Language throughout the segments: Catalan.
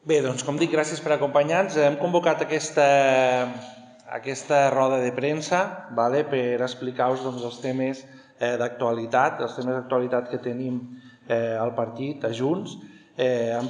Bé, doncs com dic, gràcies per acompanyar-nos. Hem convocat aquesta roda de premsa per explicar-vos els temes d'actualitat, que tenim al partit, a Junts. Hem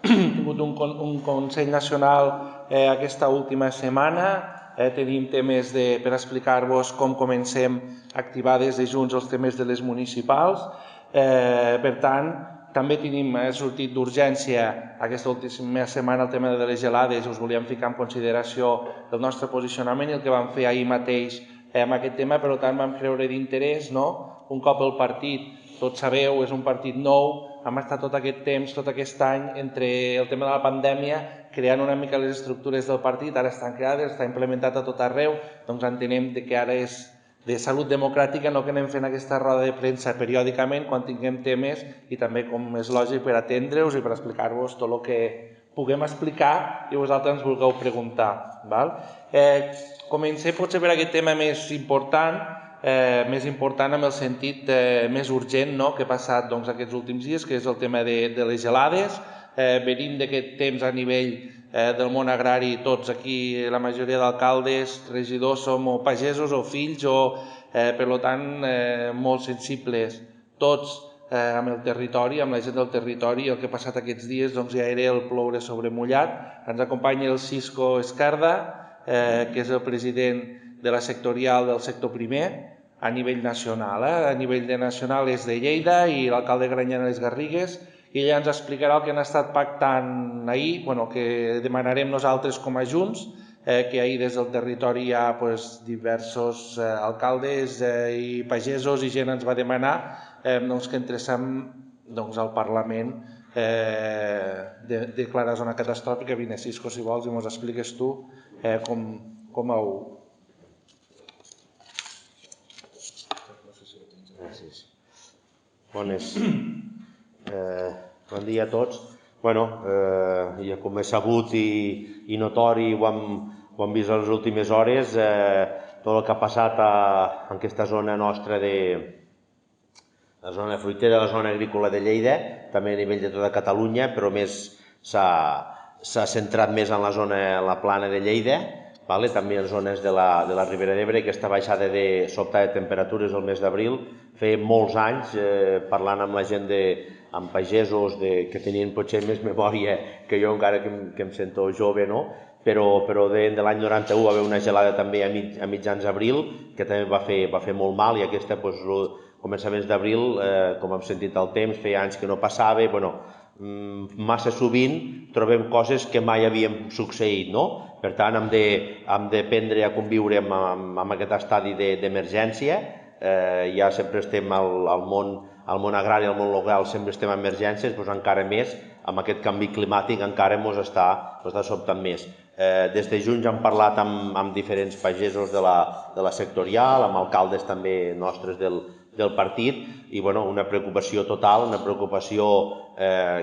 tingut un Consell Nacional aquesta última setmana. Tenim temes per explicar-vos com comencem a activar des de Junts els temes de les municipals. Per tant, també ha sortit d'urgència aquesta última setmana el tema de les gelades. Us volíem ficar en consideració el nostre posicionament i el que vam fer ahir mateix amb aquest tema. Per tant, vam creure d'interès, un cop el partit, tots sabeu, és un partit nou, hem estat tot aquest temps, tot aquest any, entre el tema de la pandèmia, creant una mica les estructures del partit. Ara estan creades, està implementat a tot arreu, doncs entenem que ara és de salut democràtica, que anem fent aquesta roda de premsa periòdicament quan tinguem temes i també, com és lògic, per atendre-us i per explicar-vos tot el que puguem explicar i vosaltres ens vulgueu preguntar. Comencem potser per aquest tema més important en el sentit més urgent que ha passat aquests últims dies, que és el tema de les gelades. Venim d'aquest temps a nivell del món agrari, tots aquí, la majoria d'alcaldes, regidors, som o pagesos o fills, per tant, molt sensibles tots amb el territori, amb la gent del territori. El que ha passat aquests dies ja era el ploure sobre mullat. Ens acompanya el Cisco Escarda, que és el president de la sectorial del sector primer a nivell nacional. A nivell nacional és de Lleida i l'alcalde Granyena les Garrigues, i ella ens explicarà el que han estat pactant ahir, que demanarem nosaltres com a Junts, que ahir des del territori hi ha diversos alcaldes i pagesos i gent ens va demanar que entréssim al Parlament declarar zona catastròfica. Vine, Cisco, si vols, i ens expliques tu com ho... Gràcies. Bon dia a tots. Ja com és sabut i notori, ho hem vist a les últimes hores, tot el que ha passat en aquesta zona nostra, la zona fruitera, la zona agrícola de Lleida, també a nivell de tota Catalunya, però més s'ha centrat més en la zona, en la plana de Lleida, també en zones de la Ribera d'Ebre. Aquesta baixada de sobtada de temperatures el mes d'abril, feia molts anys, parlant amb la gent, amb pagesos que tenien potser més memòria que jo, encara que em sento jove, però de l'any 91 va haver una gelada també a mitjans d'abril, que també va fer molt mal, i aquesta, començaments d'abril, com hem sentit el temps, feia anys que no passava. Massa sovint trobem coses que mai havien succeït, per tant hem d'aprendre a conviure amb aquest estadi d'emergència. Ja sempre estem al món agrari, al món local, sempre estem en emergències, encara més amb aquest canvi climàtic, encara ens està sobtant més. Des de Junts hem parlat amb diferents pagesos de la sectorial, amb alcaldes també nostres del partit, i una preocupació total, una preocupació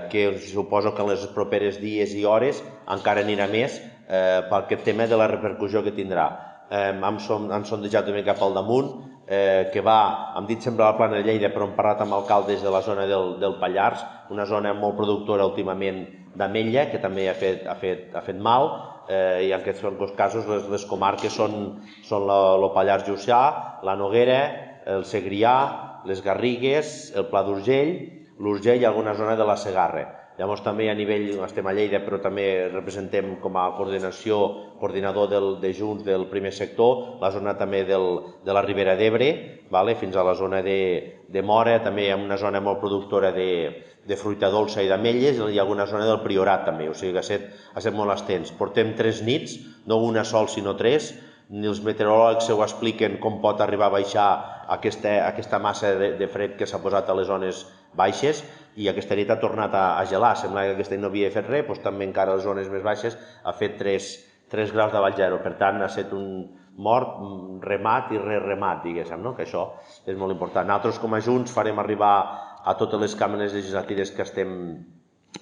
que suposo que en les properes dies i hores encara anirà més per aquest tema de la repercussió que tindrà. Hem sondejat una mica pel damunt, que hem dit sempre a la plana de Lleida, però hem parlat amb alcaldes de la zona del Pallars, una zona molt productora últimament d'ametlla, que també ha fet mal, i en aquests casos les comarques són el Pallars Jussà, la Noguera, el Segrià, les Garrigues, el Pla d'Urgell, l'Urgell i alguna zona de la Segarra. Llavors també a nivell, estem a Lleida, però també representem com a coordinador de Junts del primer sector, la zona també de la Ribera d'Ebre, fins a la zona de Móra, també hi ha una zona molt productora de fruita dolça i d'ametlles, i alguna zona del Priorat també, o sigui que ha estat molt extens. Portem 3 nits, no una sol sinó 3, ni els meteoròlegs ho expliquen com pot arribar a baixar aquesta massa de fred que s'ha posat a les zones baixes, i aquesta nit ha tornat a gelar. Sembla que aquesta nit no havia fet res, també encara a les zones més baixes ha fet 3 graus de baix zero. Per tant, ha estat un mort, remat i re-remat, diguéssim, que això és molt important. Nosaltres, com a Junts, farem arribar a totes les càmeres legislatives que estem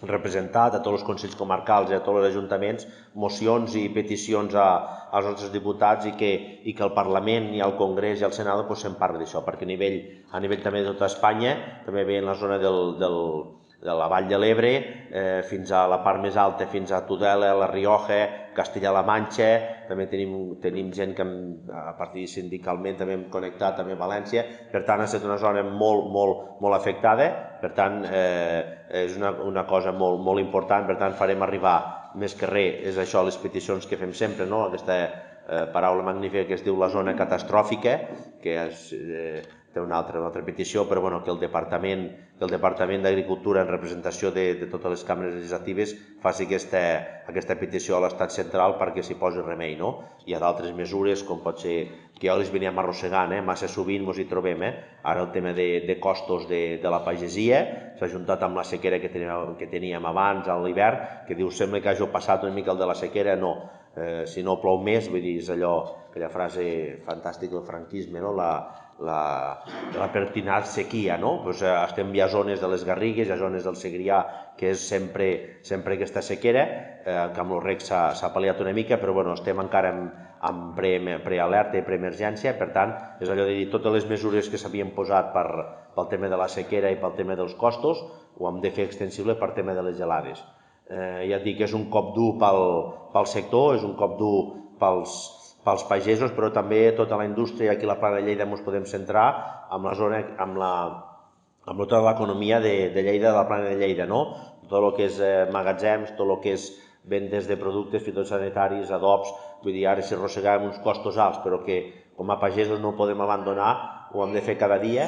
representat, a tots els consells comarcals i a tots els ajuntaments, mocions i peticions als nostres diputats, i que el Parlament i el Congrés i el Senat se'n parli d'això, perquè a nivell també de tota Espanya, també ve en la zona de la Vall de l'Ebre fins a la part més alta, fins a Tudela, La Rioja, Castella-La Manxa, també tenim gent que a partir sindicalment també hem connectat també a València, per tant ha estat una zona molt afectada, per tant és una cosa molt important, per tant farem arribar més que res, és això les peticions que fem sempre, aquesta paraula magnífica que es diu la zona catastròfica, que té una altra petició, però que el Departament d'Agricultura en representació de totes les cambres legislatives faci aquesta petició a l'Estat central perquè s'hi posi remei. Hi ha d'altres mesures, com pot ser, que ja les veníem arrossegant, massa sovint ens hi trobem, ara el tema de costos de la pagesia s'ha juntat amb la sequera que teníem abans a l'hivern, que diu, sembla que hagi passat una mica el de la sequera, no. Si no plou més, vull dir, és allò, aquella frase fantàstica del franquisme, la pertinaz sequia, estem ja a zones de les Garrigues, a zones del Segrià, que és sempre aquesta sequera, que amb el rec s'ha pal·liat una mica, però estem encara en prealerta i preemergència, per tant, és allò de dir, totes les mesures que s'havien posat pel tema de la sequera i pel tema dels costos, ho hem de fer extensible per tema de les gelades. Ja et dic que és un cop dur pel sector, és un cop dur pels pagesos, però també tota la indústria, aquí a la Plana de Lleida ens podem centrar amb la zona, amb tota l'economia de Lleida, de la Plana de Lleida, tot el que és magatzems, tot el que és vendes de productes fitosanitaris, adobs, vull dir, ara si arrossegàvem uns costos alts, però que com a pagesos no ho podem abandonar, ho hem de fer cada dia,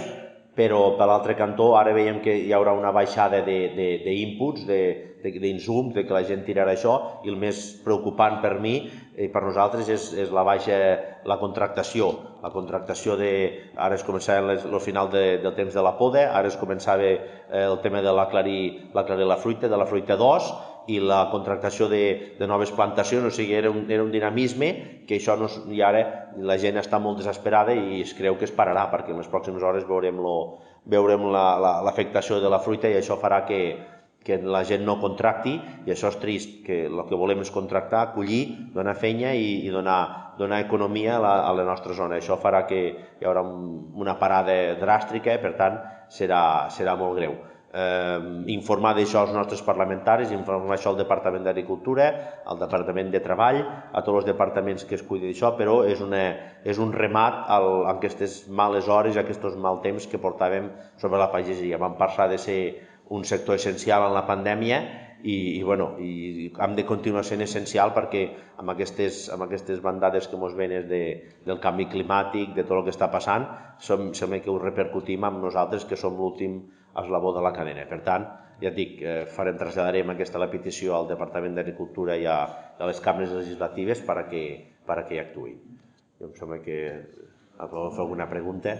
però per l'altre cantó ara veiem que hi haurà una baixada d'inputs, d'insums, que la gent tirarà això, i el més preocupant per mi i per nosaltres és la contractació. La contractació ara es començava el final del temps de la poda, ara es començava el tema de l'aclarir la fruita, de la fruita d'os, i la contractació de noves plantacions, o sigui, era un dinamisme que això i ara la gent està molt desesperada i es creu que es pararà, perquè en les pròximes hores veurem l'afectació de la fruita i això farà que la gent no contracti, i això és trist, que el que volem és contractar, collir, donar feina i donar economia a la nostra zona. Això farà que hi haurà una parada dràstica, per tant serà molt greu. Informar d'això als nostres parlamentaris, informar això al Departament d'Agricultura, al Departament de Treball, a tots els departaments que es cuiden d'això, però és un remat a aquestes males hores, a aquests mal temps que portàvem sobre la pagesia. Vam passar de ser un sector essencial en la pandèmia i hem de continuar sent essencial perquè amb aquestes bandades que ens venen del canvi climàtic, de tot el que està passant, sembla que ho repercutim amb nosaltres, que som l'últim eslabó de la cadena. Per tant, ja et dic, traslladarem la petició al Departament d'Agricultura i a les cambres legislatives perquè hi actuïn. Em sembla que vol fer alguna pregunta.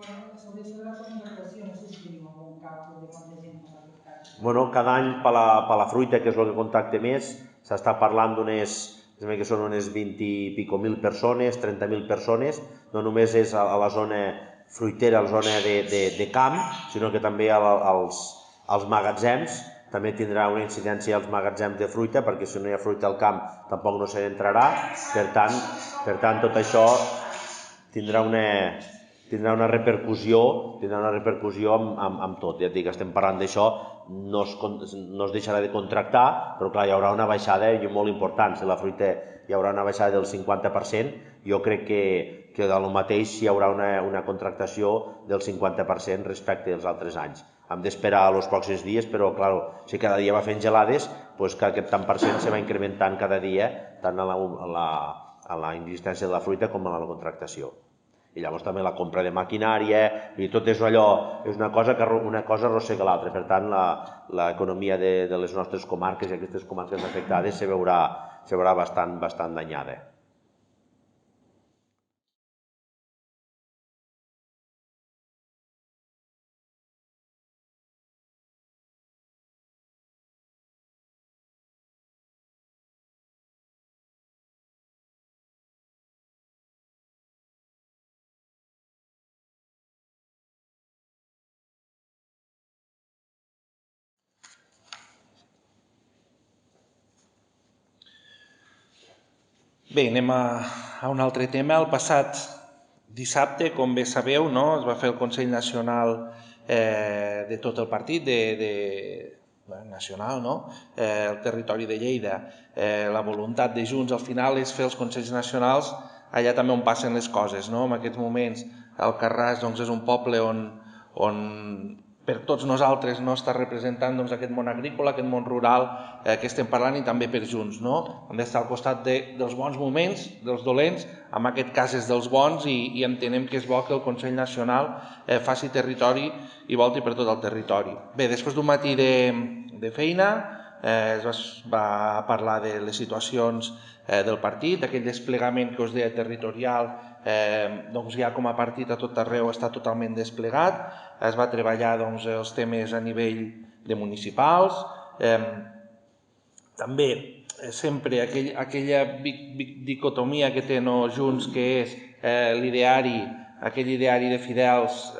Sobre la contractació, no sé si tenim algun càlcul de quanta gent pot afectar. Cada any per la fruita, que és el que contacta més, s'està parlant sembla que són unes 20 i pico mil persones, 30.000 persones, no només és a la zona fruitera, a la zona de camp, sinó que també als magatzems, també tindrà una incidència als magatzems de fruita, perquè si no hi ha fruita al camp tampoc no se n'entrarà, per tant tot això tindrà una repercussió amb tot. Ja et dic, estem parlant d'això, no es deixarà de contractar, però clar, hi haurà una baixada molt important. Si la fruita hi haurà una baixada del 50%, jo crec que del mateix hi haurà una contractació del 50% respecte als altres anys. Hem d'esperar els pròxims dies, però clar, si cada dia va fent gelades, que aquest tant per cent se va incrementant cada dia, tant a la inexistència de la fruita com a la contractació. I llavors també la compra de maquinària, i tot és allò, és una cosa arrossega l'altra. Per tant, l'economia de les nostres comarques i aquestes comarques afectades se veurà bastant danyada. Bé, anem a un altre tema. El passat dissabte, com bé sabeu, es va fer el Consell Nacional de tot el partit, nacional, no? El territori de Lleida. La voluntat de Junts al final és fer els Consells Nacionals allà també on passen les coses, no? En aquests moments Alcarràs és un poble on per tots nosaltres no està representant aquest món agrícola, aquest món rural que estem parlant, i també per Junts. Hem d'estar al costat dels bons moments, dels dolents, en aquest cas és dels bons, i entenem que és bo que el Consell Nacional faci territori i volti per tot el territori. Bé, després d'un matí de feina es va parlar de les situacions del partit, aquell desplegament que us deia territorial, ja com a partit a tot arreu està totalment desplegat. Es va treballar els temes a nivell de municipals, també sempre aquella dicotomia que té Junts, que és l'ideari, aquell ideari de fidels,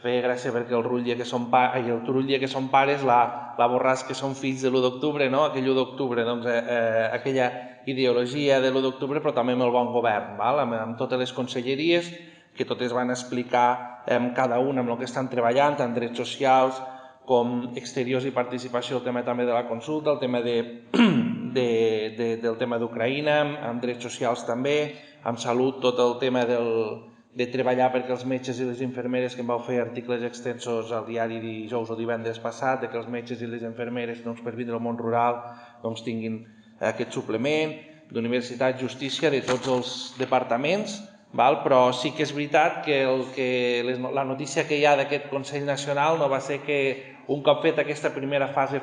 feia gràcia perquè el Rutlla que són pares, la Borràs que són fills de l'1 d'octubre, aquell 1 d'octubre, aquella ideologia de l'1 d'octubre, però també amb el bon govern, amb totes les conselleries, que totes van explicar cada una amb el que estan treballant, tant drets socials com exteriors i participació, el tema també de la consulta, el tema del tema d'Ucraïna, amb drets socials també, amb salut, tot el tema de treballar perquè els metges i les infermeres, que em vau fer articles extensos al diari dijous o divendres passat, que els metges i les infermeres per vindre al món rural tinguin aquest suplement, d'universitat, justícia, de tots els departaments, però sí que és veritat que la notícia que hi ha d'aquest Consell Nacional no va ser que un cop fet aquesta primera fase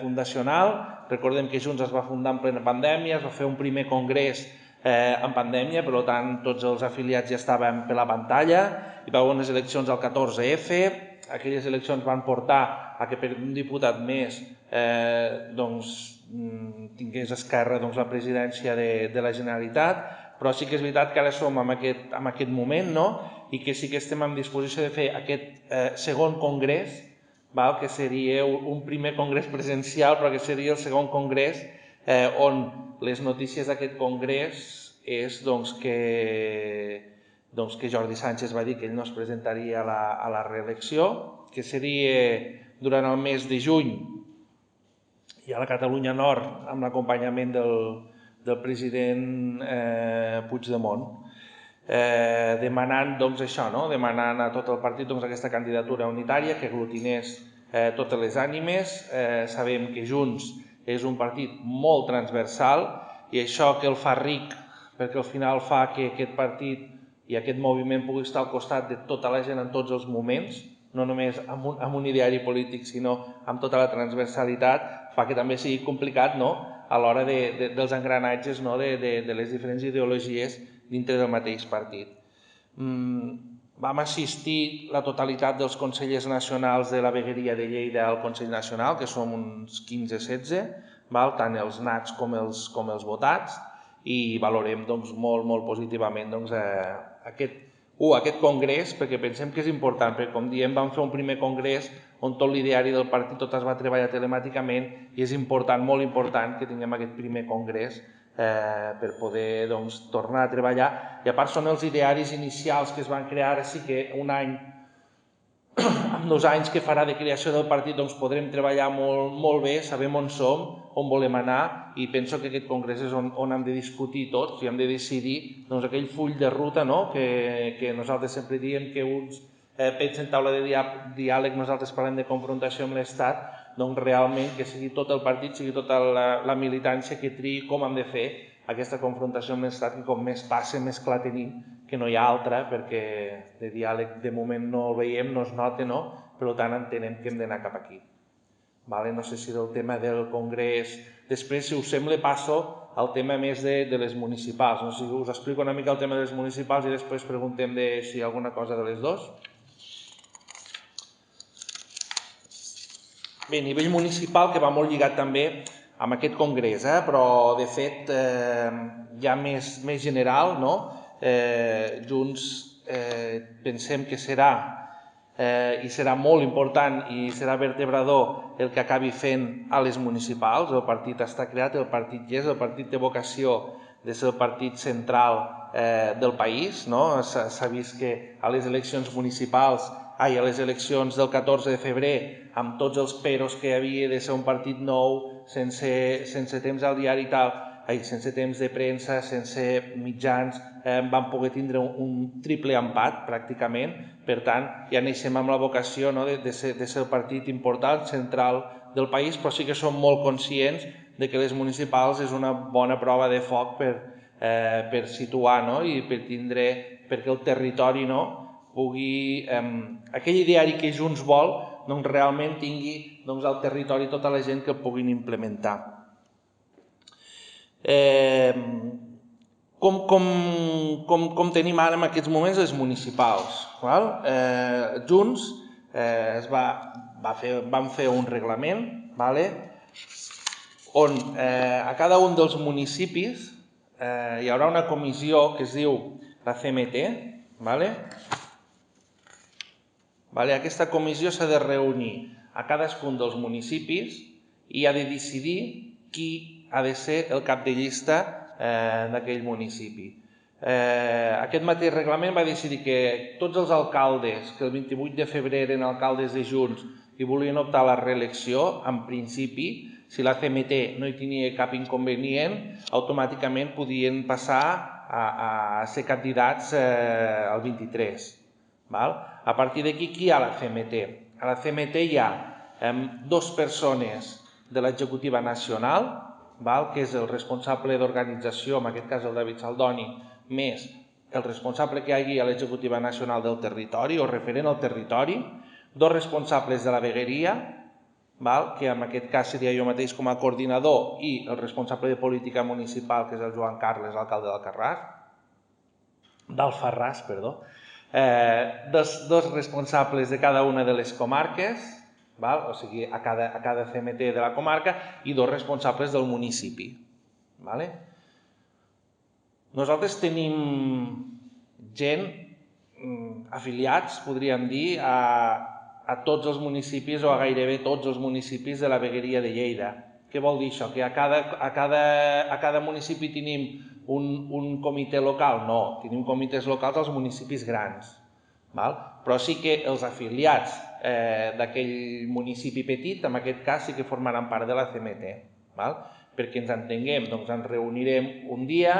fundacional, recordem que Junts es va fundar en plena pandèmia, es va fer un primer congrés en pandèmia, per tant tots els afiliats ja estaven per la pantalla, hi va haver unes eleccions al 14F, aquelles eleccions van portar a que per un diputat més tingués Esquerra la presidència de la Generalitat, però sí que és veritat que ara som en aquest moment, i que sí que estem en disposició de fer aquest segon congrés, que seria un primer congrés presencial, però que seria el segon congrés on les notícies d'aquest congrés és que Jordi Sánchez va dir que ell no es presentaria a la reelecció, que seria durant el mes de juny i a la Catalunya Nord amb l'acompanyament del president Puigdemont, demanant això, demanant a tot el partit aquesta candidatura unitària que aglutinés totes les ànimes. Sabem que Junts és un partit molt transversal i això que el fa ric, perquè al final fa que aquest partit i aquest moviment pugui estar al costat de tota la gent en tots els moments, no només amb un ideari polític, sinó amb tota la transversalitat, fa que també sigui complicat a l'hora dels engranatges de les diferents ideologies dintre del mateix partit. Vam assistir la totalitat dels consellers nacionals de la vegueria de Lleida al Consell Nacional, que som uns 15-16, tant els nats com els votats, i valorem molt positivament aquest congrés, perquè pensem que és important, perquè com diem vam fer un primer congrés on tot l'ideari del partit tot es va treballar telemàticament i és important, molt important, que tinguem aquest primer congrés per poder tornar a treballar. I a part són els idearis inicials que es van crear, ara sí que un any, amb 2 anys que farà de creació del partit, podrem treballar molt bé, sabem on som, on volem anar, i penso que aquest congrés és on hem de discutir tots i hem de decidir aquell full de ruta que nosaltres sempre diem que uns pensen taula de diàleg, nosaltres parlem de confrontació amb l'Estat, realment que sigui tot el partit, sigui tota la militància que triï com hem de fer aquesta confrontació amb l'Estat, que com més passa, més clar tenim que no hi ha altra, perquè de diàleg de moment no el veiem, no es nota, per tant entenem que hem d'anar cap aquí. No sé si del tema del congrés, després, si us sembla, passo al tema més de les municipals. No sé si us explico una mica el tema de les municipals i després preguntem si hi ha alguna cosa de les dues. Bé, a nivell municipal, que va molt lligat també amb aquest congrés, però de fet ja més general, Junts pensem que serà i serà molt important i serà vertebrador el que acabi fent a les municipals. El partit està creat, el partit hi és, el partit té vocació de ser el partit central del país. S'ha vist que a les eleccions municipals a les eleccions del 14 de febrer, amb tots els peros que hi havia de ser un partit nou, sense temps al diari i tal, sense temps de premsa, sense mitjans, vam poder tindre un triple empat, pràcticament. Per tant, ja neixem amb la vocació de ser el partit important, central del país, però sí que som molt conscients de que les municipals és una bona prova de foc per situar i perquè el territori pugui, aquell ideari que Junts vol, realment tingui al territori tota la gent que el puguin implementar. Com tenim ara en aquests moments les municipals? Junts vam fer un reglament on a cada un dels municipis hi haurà una comissió que es diu la CMT. Aquesta comissió s'ha de reunir a cadascun dels municipis i ha de decidir qui ha de ser el cap de llista d'aquell municipi. Aquest mateix reglament va decidir que tots els alcaldes que el 28 de febrer eren alcaldes de Junts i volien optar a la reelecció, en principi, si la CMT no hi tenia cap inconvenient, automàticament podien passar a ser candidats el 23. A partir d'aquí, qui hi ha a la CMT? A la CMT hi ha 2 persones de l'executiva nacional, que és el responsable d'organització, en aquest cas el David Saldoni, més el responsable que hi hagi a l'executiva nacional del territori o referent al territori, 2 responsables de la vegueria, que en aquest cas seria jo mateix com a coordinador, i el responsable de política municipal, que és el Joan Carles, alcalde d'Alfarràs, 2 responsables de cada una de les comarques, o sigui, a cada CMT de la comarca, i 2 responsables del municipi. Nosaltres tenim gent, afiliats, podríem dir, a tots els municipis o a gairebé tots els municipis de la vegueria de Lleida. Què vol dir això? Que a cada municipi tenim un comitè local? No, tenim comitès locals als municipis grans. Però sí que els afiliats d'aquell municipi petit, en aquest cas, sí que formaran part de la CMT. Perquè ens entenguem, doncs ens reunirem un dia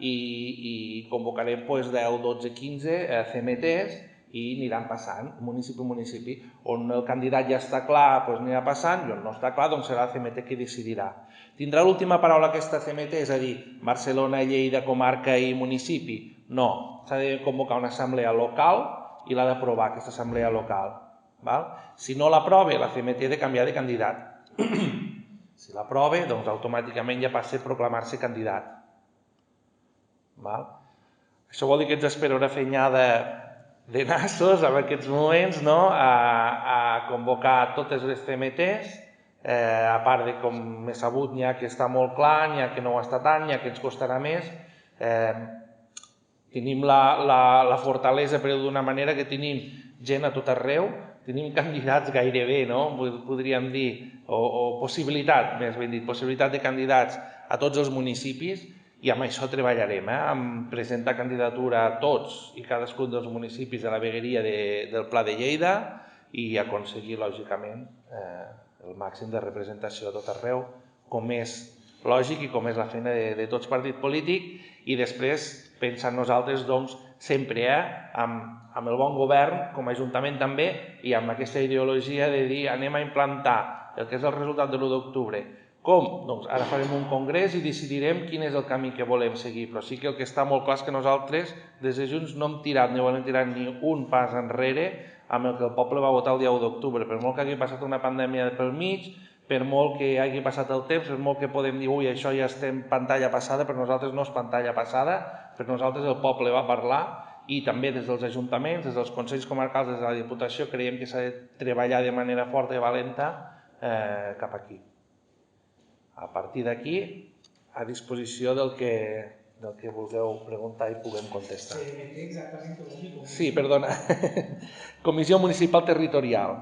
i convocarem 10, 12, 15 CMTs i aniran passant, municipi a municipi. On el candidat ja està clar, anirà passant, i on no està clar, serà la CMT qui decidirà. Tindrà l'última paraula aquesta CMT, és a dir, Barcelona, Lleida, comarca i municipi? No, s'ha de convocar una assemblea local i l'ha d'aprovar aquesta assemblea local. Si no l'aprova, la CMT ha de canviar de candidat. Si l'aprova, doncs automàticament ja passa a proclamar-se candidat. Això vol dir que ens espera una feinada de nassos en aquests moments a convocar totes les CMTs, a part de, com he sabut, n'hi ha que està molt clar, n'hi ha que no ho està tant, n'hi ha que ens costarà més. Tenim la fortalesa, però d'una manera que tenim gent a tot arreu, tenim candidats gairebé, podríem dir, o possibilitat, més ben dit, possibilitat de candidats a tots els municipis, i amb això treballarem, en presentar candidatura a tots i cadascun dels municipis de la vegueria del Pla de Lleida i aconseguir, lògicament, el màxim de representació a tot arreu, com és lògic i com és la feina de tots partits polítics, i després pensar nosaltres, doncs, sempre amb el bon govern, com a Ajuntament també, i amb aquesta ideologia de dir anem a implantar el que és el resultat de l'1 d'octubre. Com? Doncs ara farem un congrés i decidirem quin és el camí que volem seguir, però sí que el que està molt clar és que nosaltres, des de Junts, no hem tirat ni volem tirar ni un pas enrere amb el que el poble va votar el dia 1 d'octubre. Per molt que hagi passat una pandèmia pel mig, per molt que hagi passat el temps, per molt que podem dir, ui, això ja estem pantalla passada, per nosaltres no és pantalla passada, per nosaltres el poble va parlar, i també des dels ajuntaments, des dels consells comarcals, des de la Diputació, creiem que s'ha de treballar de manera forta i valenta cap aquí. A partir d'aquí, a disposició del que vulgueu preguntar i puguem contestar. Sí, perdona. Comissió Municipal Territorial.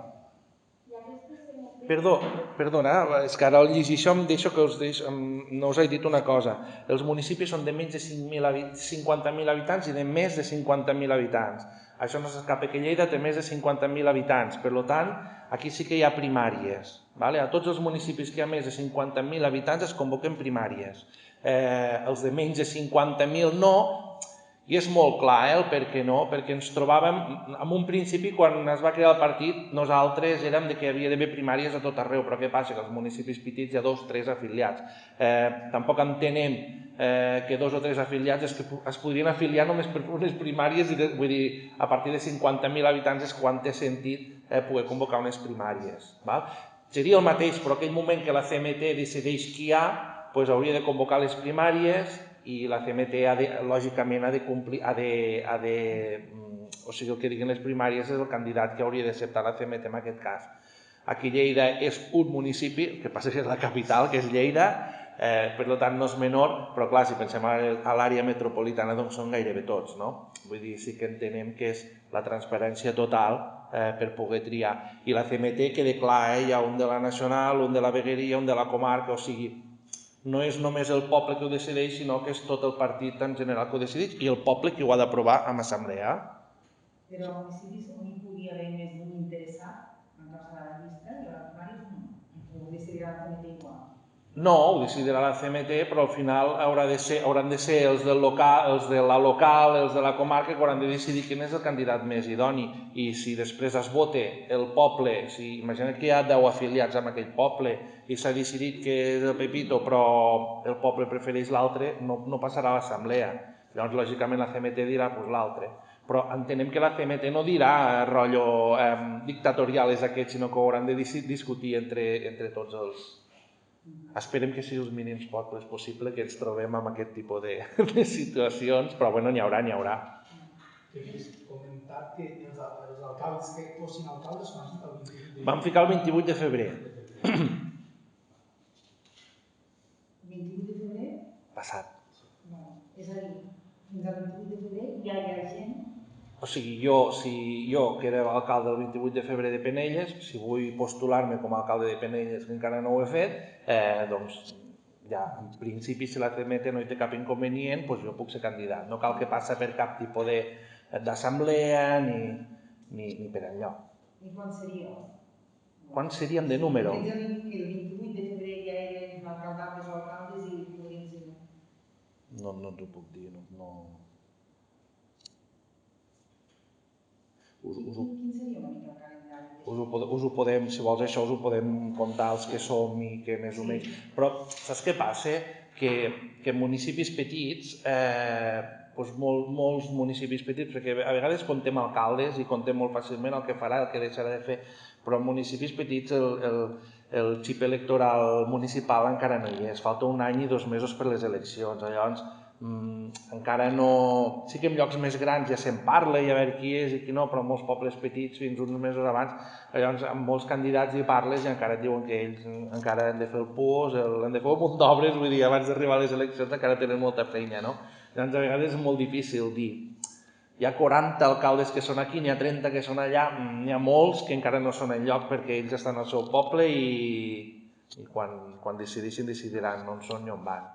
Perdona, és que ara al llegir això em deixo que no us he dit una cosa. Els municipis són de menys de 50.000 habitants i de més de 50.000 habitants. Això no s'escapa, que Lleida té més de 50.000 habitants, per tant, aquí sí que hi ha primàries. A tots els municipis que hi ha més de 50.000 habitants es convoquen primàries. Els de menys de 50.000 no, i és molt clar el per què no, perquè ens trobàvem, en un principi, quan es va crear el partit, nosaltres érem que hi havia d'haver primàries a tot arreu, però què passa? Que als municipis petits hi ha 2 o 3 afiliats. Tampoc entenem que 2 o 3 afiliats es podrien afiliar només per unes primàries, vull dir, a partir de 50.000 habitants és quan té sentit poder convocar unes primàries. Seria el mateix, però aquell moment que la CMT decideix qui hi ha, hauria de convocar les primàries i la CMT, lògicament, ha de complir, o sigui, el que diguin les primàries és el candidat que hauria d'acceptar la CMT en aquest cas. Aquí Lleida és un municipi, el que passa que és la capital, que és Lleida, per tant no és menor, però clar, si pensem a l'àrea metropolitana doncs són gairebé tots, no? Vull dir, sí que entenem que és la transparència total per poder triar. I la CMT queda clar, hi ha un de la Nacional, un de la Vegueria, un de la comarca, o sigui, no és només el poble que ho decideix, sinó que és tot el partit en general que ho decideix i el poble que ho ha d'aprovar en assemblea. Però a municipis on hi pugui haver més d'un interessat, en cas de la llista, i a la primària no. Ho decidirà la CMT igual. No, ho decidirà la CMT, però al final hauran de ser els de la local, els de la comarca, que hauran de decidir quin és el candidat més idoni. I si després es vota el poble, imagina't que hi ha 10 afiliats en aquell poble i s'ha decidit que és el Pepito, però el poble prefereix l'altre, no passarà a l'assemblea. Llavors, lògicament, la CMT dirà l'altre. Però entenem que la CMT no dirà rotllo dictatorial és aquest, sinó que ho hauran de discutir entre tots els... Esperem que sigui els mínims pobles possible que ens trobem amb aquest tipus de situacions, però bueno, n'hi haurà. Queries comentar que els alcaldes que fossin alcaldes van ficar el 28 de febrer. Vam ficar el 28 de febrer. 28 de febrer? Passat. És a dir, fins al 28 de febrer ja hi ha gent. O sigui, jo que era alcalde el 28 de febrer de Penelles, si vull postular-me com a alcalde de Penelles, que encara no ho he fet, doncs ja, en principi, si la CMT no hi té cap inconvenient, doncs jo puc ser candidat. No cal que passi per cap tipus d'assemblea ni per enlloc. I quan seria? Quan seríem de número? Que el 28 de febrer ja eren alcaldables o alcaldes i podrien ser... No t'ho puc dir, no... Quin seria una mica el calendari? Us ho podem, si vols això, us ho podem contar els que som i que més o menys... Però saps què passa? Que en municipis petits, molts municipis petits, perquè a vegades contem alcaldes i contem molt fàcilment el que farà, el que deixarà de fer, però en municipis petits el xip electoral municipal encara no hi és. Falta 1 any i 2 mesos per les eleccions. Llavors, encara no... Sí que en llocs més grans ja se'n parla i a veure qui és i qui no, però en molts pobles petits fins uns mesos abans, llavors amb molts candidats hi parles i encara et diuen que ells encara han de fer el PUOS, han de fer un munt d'obres, vull dir, abans d'arribar a les eleccions encara tenen molta feina, no? Llavors a vegades és molt difícil dir. Hi ha 40 alcaldes que són aquí, n'hi ha 30 que són allà, n'hi ha molts que encara no són enlloc perquè ells estan al seu poble i quan decideixin decidiran on són i on van.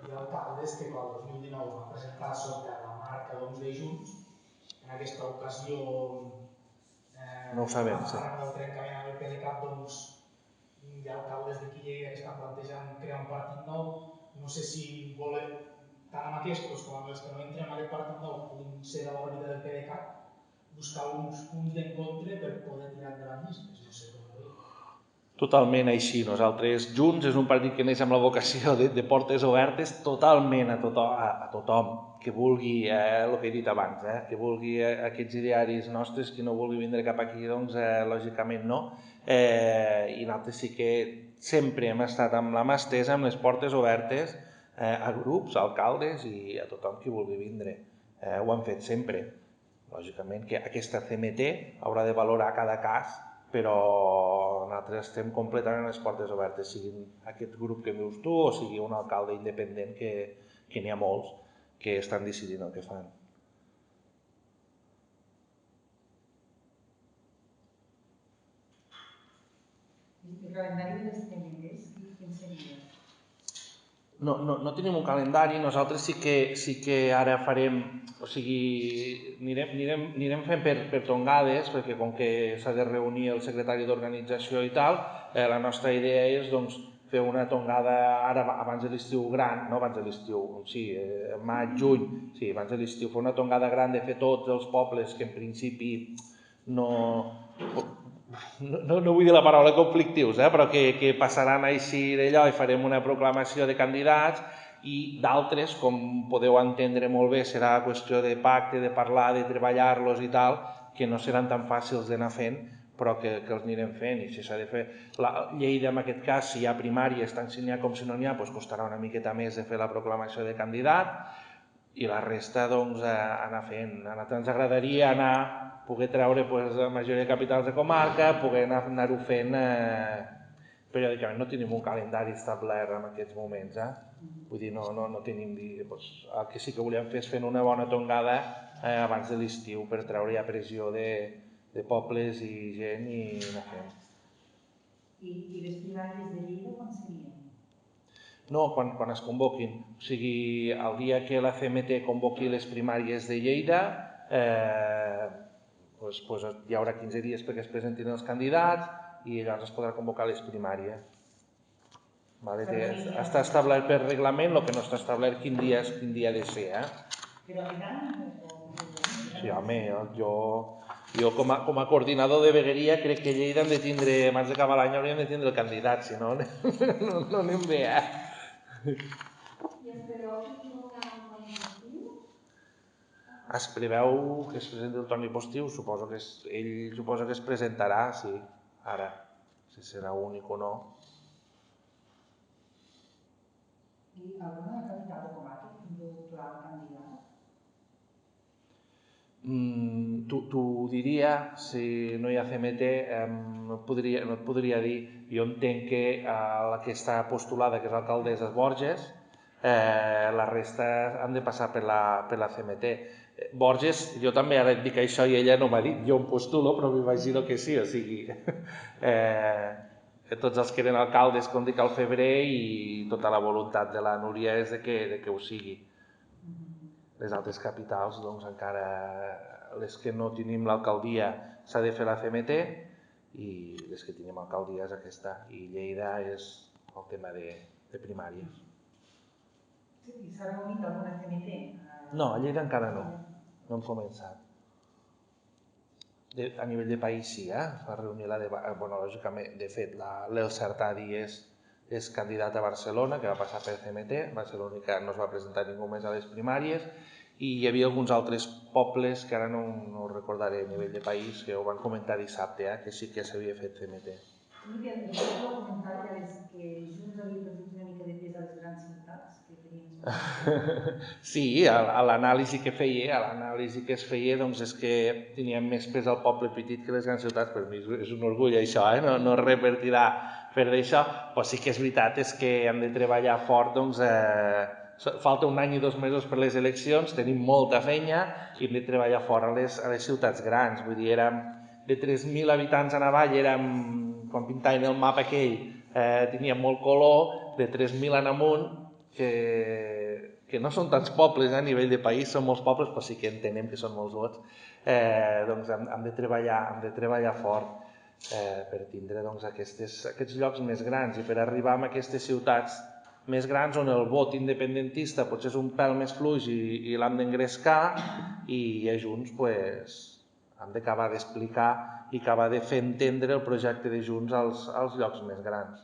Hi ha alcaldes que quan el 2019 es van presentar sota la marca de Junts, en aquesta ocasió no ho sabem, sí. arran del trencament amb el PDeCAT, doncs hi ha alcaldes d'aquí Lleida que estan plantejant crear un partit nou. No sé si volen, tant amb aquests com amb els que no entren en aquest partit nou, puguin ser de l'òrbita del PDeCAT, buscar uns punts d'encontre per poder tirar endavant llistes. No sé com ho veig. Totalment així. Nosaltres, Junts, és un partit que neix amb la vocació de portes obertes totalment a tothom que vulgui, el que he dit abans, que vulgui aquests idearis nostres, qui no vulgui vindre cap aquí, doncs lògicament no. I nosaltres sí que sempre hem estat amb la mà estesa, amb les portes obertes a grups, a alcaldes i a tothom qui vulgui vindre. Ho hem fet sempre. Lògicament que aquesta CMT haurà de valorar cada cas, però nosaltres estem completament a les portes obertes, sigui aquest grup que dius tu o sigui un alcalde independent que n'hi ha molts que estan decidint el que fan. El calendari de les CMTs, quin seria? No tenim un calendari, nosaltres sí que ara farem, o sigui, anirem fent per tongades, perquè com que s'ha de reunir el secretari d'organització i tal, la nostra idea és doncs, fer una tongada ara abans de l'estiu gran, no abans de l'estiu, sí, maig, juny, sí, abans de l'estiu, fer una tongada gran de fer tots els pobles que en principi no vull dir la paraula conflictius, però que passaran així d'allò i farem una proclamació de candidats i d'altres, com podeu entendre molt bé, serà qüestió de pacte, de parlar, de treballar-los i tal, que no seran tan fàcils d'anar fent, però que els anirem fent. I si s'ha de fer la Lleida, en aquest cas, si hi ha primàries, tant si n'hi ha com si no n'hi ha, doncs costarà una miqueta més de fer la proclamació de candidat i la resta, doncs, anar fent. A nosaltres ens agradaria poder treure la majoria de capitals de comarca, poder anar-ho fent periòdicament. No tenim un calendari establert en aquests moments, vull dir, no tenim... El que sí que volíem fer és fer una bona tongada abans de l'estiu per treure ja pressió de pobles i gent i anar fent. I les primàries de Lleida quan serien? No, quan es convoquin. O sigui, el dia que la CMT convoqui les primàries de Lleida, hi haurà 15 dies perquè es presentin els candidats i llavors es podrà convocar les primàries. Està establert per reglament, el que no està establert quin dia ha de ser. Però aniran? Sí, home, jo com a coordinador de vegueria crec que Lleida hem de tindre, abans d'acabar l'any hauríem de tindre el candidat, si no anem bé. I es preveu que hi haurà un Toni Postiu? Es preveu que es presenti el Toni Postiu, ell suposa que es presentarà, sí, ara, si serà únic o no. I alguna capital de comarca que tingui electoral candidat? T'ho diria, si no hi ha CMT, no et podria dir. Jo entenc que la que està postulada, que és l'alcaldessa Borges, la resta han de passar per la CMT. Borges, jo també ara et dic això i ella no m'ha dit, jo em postulo, però m'imagino que sí, o sigui, tots els que eren alcaldes, com dic, al febrer i tota la voluntat de la Núria és de que ho sigui. Les altres capitals, doncs encara, les que no tenim l'alcaldia s'ha de fer la CMT i les que tenim alcaldia és aquesta. I Lleida és el tema de primàries. I s'ha reunit alguna CMT? No, a Lleida encara no hem començat. A nivell de país sí, es va reunir lògicament, de fet, l'Elsa Artadi és candidat a Barcelona, que va passar per CMT, va ser l'únic que no es va presentar ningú més a les primàries, i hi havia alguns altres pobles, que ara no recordaré a nivell de país, que ho van comentar dissabte, que sí que s'havia fet CMT. L'únic que el comentari és que Junts havia perdut una mica de pes a les grans ciutats, que tenien... Sí, a l'anàlisi que es feia, doncs és que teníem més pes al poble petit que les grans ciutats. Per mi és un orgull això, no es revertirà per d'això, però sí que és veritat és que hem de treballar fort, doncs falta un any i 2 mesos per les eleccions, tenim molta feina i hem de treballar fort a les ciutats grans. Vull dir, érem de 3.000 habitants en avall, quan pintaven el mapa aquell, teníem molt color, de 3.000 en amunt, que no són tants pobles a nivell de país, són molts pobles, però sí que entenem que són molts vots, doncs hem de treballar fort per tindre aquests llocs més grans i per arribar a aquestes ciutats més grans on el vot independentista potser és un pèl més fluix i l'hem d'engrescar i a Junts hem d'acabar d'explicar i acabar de fer entendre el projecte de Junts als llocs més grans.